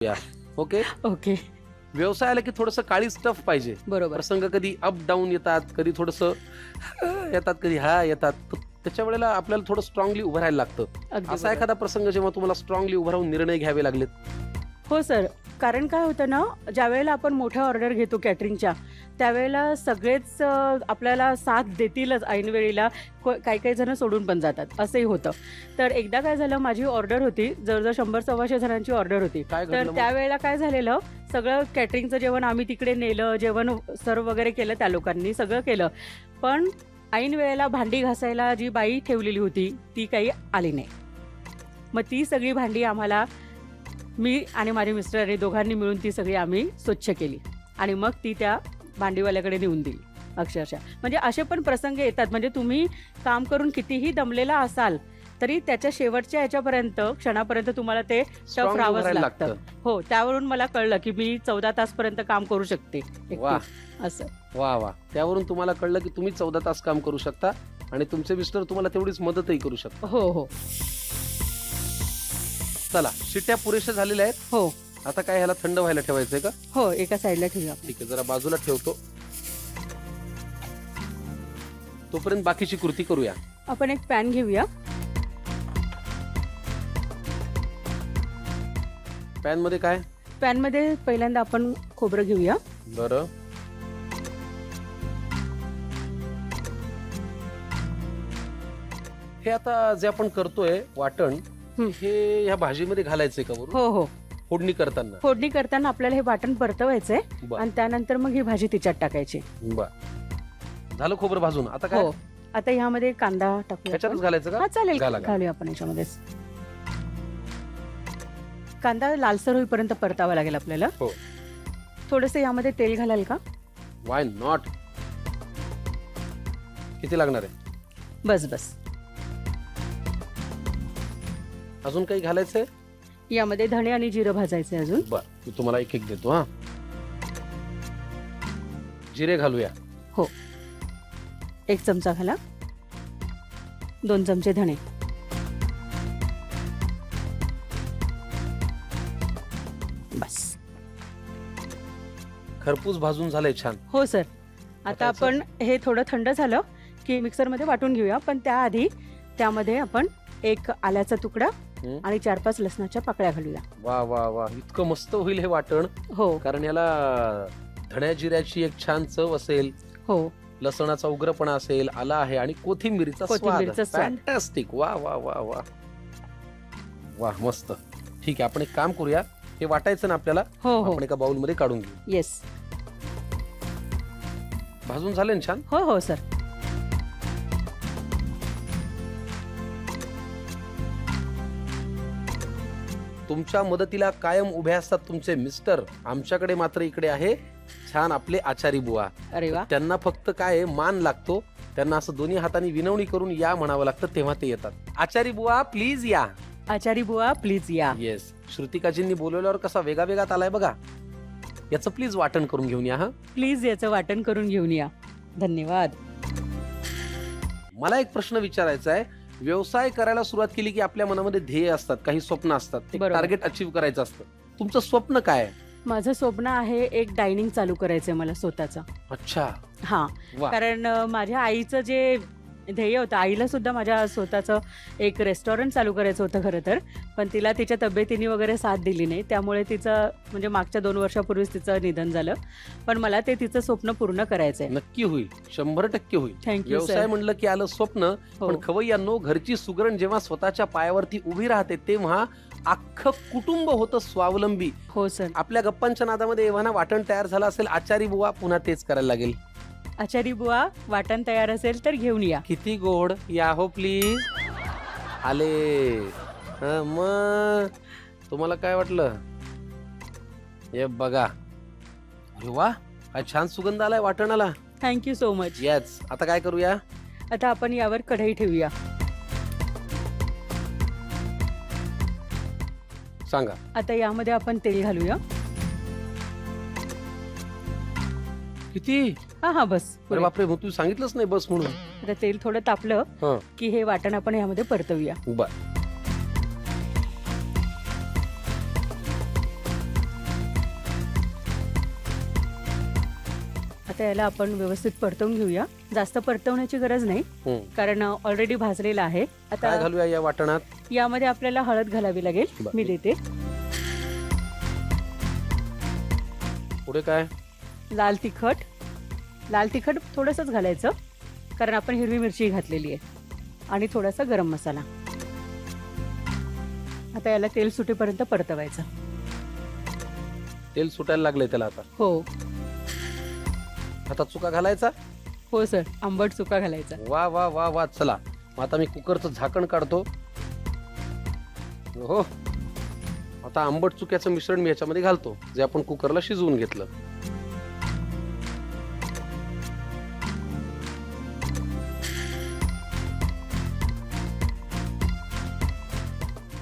या. Okay okay. व्यवसायाला की थोडंसं काळी स्टफ पाहिजे. बरोबर. प्रसंग कधी अप डाऊन येतात, कधी थोडंसं येतात, कधी हा येतात. त्याच्या वेळेला आपल्याला थोडं स्ट्रॉंगली उभं राहायला लागतं. अगदी असा बरोबर. एखादा प्रसंग जेव्हा तुम्हाला स्ट्रॉंगली उभं राहून निर्णय घ्यावे लागलेत? हो सर. कारण काय होतं ना, ज्यावेळेला आपण मोठ्या ऑर्डर घेतो कॅटरिंगच्या, त्यावेळेला सगळेच आपल्याला साथ देतीलच ऐनवेळेला. काही काही जण सोडून पण जातात, असंही होतं. तर एकदा काय झालं, माझी ऑर्डर होती, जवळजवळ 100-125 जणांची ऑर्डर होती. काय तर घडलं मग? त्यावेळेला काय झालेलं, सगळं कॅटरिंगचं जेवण आम्ही तिकडे नेलं, जेवण सर्व वगैरे केलं, त्या लोकांनी सगळं केलं. पण ऐन वेळेला भांडी घासायला जी बाई ठेवलेली होती ती काही आली नाही. मग ती सगळी भांडी आम्हाला, मी आणि माझे मिस्टरांनी दोघांनी मिळून ती सगळी आम्ही स्वच्छ केली आणि मग ती त्या भांडीवाल्याकडे नेऊन दिली अक्षरशः. म्हणजे असे पण प्रसंग येतात. म्हणजे तुम्ही काम करून कितीही दमलेला असाल तरी त्याच्या शेवटच्या ह्याच्यापर्यंत, क्षणापर्यंत तुम्हाला ते टफ Strong राहावंच उभं राहायला लागतं. हो, त्यावरून मला कळलं की मी 14 तासपर्यंत काम करू शकते वा एकटीच. असं. वा वा. त्यावरून तुम्हाला कळलं की तुम्ही 14 तास काम करू शकता आणि तुमचे मिस्टर तुम्हाला तेवढीच मदतही करू शकता. हो हो चला, शिट्ट्या पुरेशा झालेल्या आहेत. हो आता काय ह्याला थंड व्हायला ठेवायचंय का? हो. एका साईडला ठेवूया. ठीक आहे, जरा बाजूला ठेवतो. तोपर्यंत बाकीची कृती करूया. आपण एक पॅन घेऊया. पॅन मध्ये काय? पॅनमध्ये पहिल्यांदा आपण खोबरं घेऊया. बरं. हे आता जे आपण करतोय वाटण, हे ह्या भाजीमध्ये घालायचंय का वरून? हो हो. फोडणी करताना? फोडणी करताना आपल्याला हे वाटण परतवायचंय बर आणि त्यानंतर मग ही भाजी तिच्यात टाकायची. बर. झालं खोबरं भाजून. आता काय? हो. आता ह्यामध्ये कांदा टाकूया ह्याच्यातच आपण. घालायचं का? हा चालेल, घाला, घाला. घालूया आपण याच्यामध्येच. कांदा लालसर होईपर्यंत परतावा लागेल आपल्याला. हो. थोडस यामध्ये तेल घालाल का? Why not. किती लागणार आहे? बस बस. अजून काही घालायचंय? यामध्ये धणे आणि जिरं भाजायचे अजून. बर, मी तुम्हाला एक एक देतो. हा, जिरे घालूया. हो. 1 चमचा घाला. 2 चमचे धणे. बस. खरपूस भाजून झालंय छान. हो सर. आता आपण हे थोडं थंड झालं की मिक्सरमध्ये वाटून घेऊया. पण त्याआधी त्यामध्ये आपण एक आल्याचा तुकडा आणि 4-5 लसणाच्या पाकळ्या घालूया. वा वा वा. इतकं मस्त होईल हे वाटण. हो कारण याला धण्या जिऱ्याची एक छान चव असेल, हो. लसणाचा उग्रपणा असेल, आला आहे आणि कोथिंबीरीचा स्वाद. कोथिंबीरचा स्वाद. फॅन्टॅस्टिक. वा वा वा वा वा. मस्त. ठीक आहे, आपण एक काम करूया. हे वाटायचं ना आपल्याला, हो हो. आपण एका बाउल मध्ये काढून घेऊ. येस. भाजून झाले ना छान? हो हो सर. तुमच्या मदतीला कायम उभे असतात तुमचे मिस्टर. आमच्याकडे मात्र इकडे आहे छान आपले आचारी बुवा. अरे वा. त्यांना फक्त काय मान लागतो, त्यांना असं दोन्ही हातांनी विनवणी करून या म्हणावं लागतं, तेव्हा ते येतात. आचारी बुवा प्लीज या. आचारी बुवा प्लीज या. येस. श्रुतिकाजींनी बोलवल्यावर कसा वेगा वेगात आलाय बघा. याचं प्लीज वाटण करून घेऊन या. हा, प्लीज याचं वाटण करून घेऊन या. धन्यवाद. मला एक प्रश्न विचारायचा आहे. व्यवसाय करायला सुरुवात केली की आपल्या मनामध्ये ध्येय असतात, काही स्वप्न असतात, ते बरोबर. टार्गेट अचीव्ह करायचं असतं. तुमचं स्वप्न काय आहे? माझं स्वप्न आहे एक डायनिंग चालू करायचंय मला स्वतःचं. अच्छा. हा. वा. कारण माझ्या आईचं जे ध्येय होतं, आईला सुद्धा माझ्या स्वतःचं एक रेस्टॉरंट चालू करायचं होतं खरं तर. पण तिला तिच्या तब्येतीने वगैरे साथ दिली नाही, त्यामुळे तिचं म्हणजे मागच्या 2 वर्षापूर्वीच तिचं निधन झालं. पण मला ते तिचं स्वप्न पूर्ण करायचंय. नक्की होईल, 100% होईल. थँक्यू व्यवसाय सर. म्हणलं की आलं स्वप्न. पण खवय्यांनो, घरची सुगरण जेव्हा स्वतःच्या पायावरती उभी राहते तेव्हा अख्खं कुटुंब होतं स्वावलंबी. हो सर. आपल्या गप्पांच्या नादामध्ये एव्हा वाटण तयार झालं असेल, आचारी बुवा पुन्हा तेच करायला लागेल. आचारी बुवा वाटण तयार असेल तर घेऊन या. किती गोड. या हो प्लीज. आले. मग तुम्हाला काय वाटलं? हे बघा. अरे वा, काय छान सुगंध आलाय वाटणाला. Thank you so much. येस. आता काय करूया? आता आपण यावर कढई ठेवूया. सांगा. आता यामध्ये आपण तेल घालूया. किती? हा हा बस. अरे बापरे, मग तू सांगितलंच नाही बस म्हणून. आता तेल थोडं तापलं की हे वाटण आपण यामध्ये परतवूया. बर. आता याला आपण व्यवस्थित परतवून घेऊया. जास्त परतवण्याची गरज नाही, हम्म. कारण ऑलरेडी भाजलेला आहे. काय आता घालूया या वाटणात? यामध्ये आपल्याला हळद घालावी लागेल. बरं. मी देते. पुढे काय? लाल तिखट. लाल तिखट थोडंसंच घालायचं, कारण आपण हिरवी मिरची घातलेली आहे. आणि थोडासा गरम मसाला. आता याला तेल सुटेपर्यंत परतवायचं. तेल सुटायला लागलंय त्याला आता. हो आता चुका घालायचा. हो सर, आंबट चुका घालायचा. वा वा वा वा. चला मग आता मी कुकरचं झाकण काढतो. हो, आता आंबट चुक्याचं मिश्रण मी याच्यामध्ये घालतो, जे आपण कुकरला शिजवून घेतलं.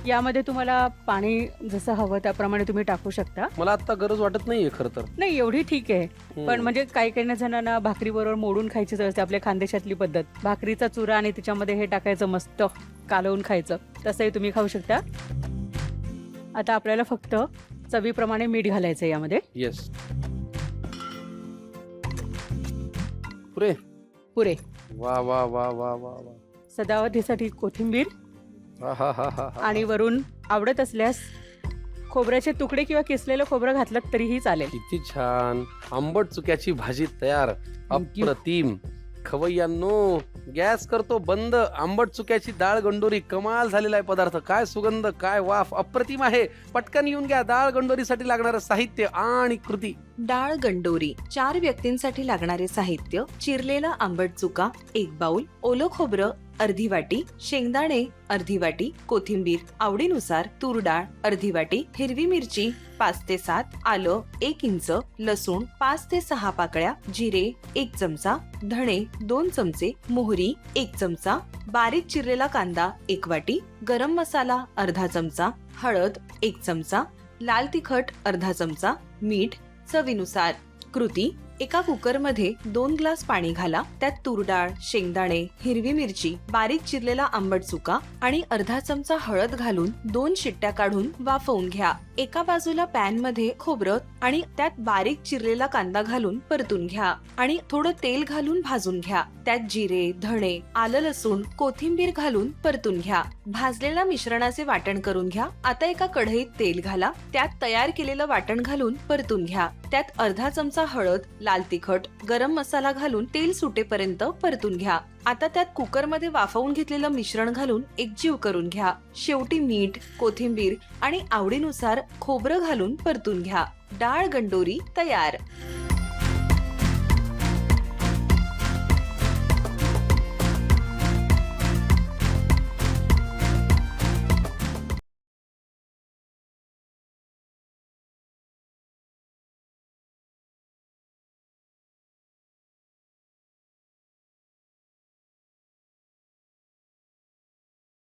यामध्ये तुम्हाला पाणी जसं हवं त्याप्रमाणे तुम्ही टाकू शकता. मला आता गरज वाटत नाहीये खरं तर. नाही, एवढी ठीक आहे. हम्म. पण म्हणजे काही काही जणांना भाकरी बरोबर मोडून खायची सवय असते. आपल्या खानदेशातली पद्धत, भाकरीचा चुरा आणि त्याच्यामध्ये हे टाकायचं, मस्त कालवून खायचं. तसंही तुम्ही खाऊ शकता. आता आपल्याला फक्त चवीप्रमाणे मीठ घालायचं यामध्ये. येस. पुरे. पुरे. वा वा वा वा वा वा. सजावटीसाठी कोथिंबीर. हा हा हा हा. आणि वरून आवडत असल्यास खोबऱ्याचे तुकडे किंवा किसलेलं खोबरं घातलं तरीही चालेल. किती छान. आंबट चुक्याची भाजी तयार. अप्रतिम. खवय्यांनो, गॅस करतो बंद. आंबट चुक्याची डाळ गंडोरी कमाल झालेला आहे पदार्थ. काय सुगंध, काय वाफ, अप्रतिम आहे. पटकन येऊन घ्या. डाळ गंडोरीसाठी लागणारं साहित्य आणि कृती. डाळ गंडोरी 4 व्यक्तींसाठी लागणारे साहित्य: चिरलेला आंबट चुका 1 बाउल, ओलं खोबरं अर्धी वाटी, शेंगदाणे अर्धी वाटी, कोथिंबीर आवडीनुसार, तूर डाळ अर्धी वाटी, हिरवी मिरची 5 ते 7, आलं 1 इंच, लसूण 5 ते 6 पाकळ्या, जिरे 1 चमचा, धणे 2 चमचे, मोहरी 1 चमचा, बारीक चिरलेला कांदा 1 वाटी, गरम मसाला अर्धा चमचा, हळद 1 चमचा, लाल तिखट अर्धा चमचा, मीठ चवीनुसार. कृती: एका कुकरमध्ये 2 ग्लास पाणी घाला. त्यात तूर डाळ, शेंगदाणे, हिरवी मिरची, बारीक चिरलेला आंबट चुका आणि अर्धा चमचा हळद घालून 2 शिट्ट्या काढून वाफवून घ्या. एका बाजूला पॅन मध्ये खोबरं आणि त्यात बारीक चिरलेला कांदा घालून परतून घ्या आणि थोडं तेल घालून भाजून घ्या. त्यात जिरे, धणे, आलं, लसूण, कोथिंबीर घालून परतून घ्या. भाजलेल्या मिश्रणाचे वाटण करून घ्या. आता एका कढईत तेल घाला. त्यात तयार केलेलं वाटण घालून परतून घ्या. त्यात अर्धा चमचा हळद, लाल तिखट, गरम मसाला घालून तेल सुटेपर्यंत परतून घ्या. आता त्यात कुकरमध्ये वाफवून घेतलेलं मिश्रण घालून एकजीव करून घ्या. शेवटी मीठ, कोथिंबीर आणि आवडीनुसार खोबरं घालून परतून घ्या. डाळ गंडोरी तयार.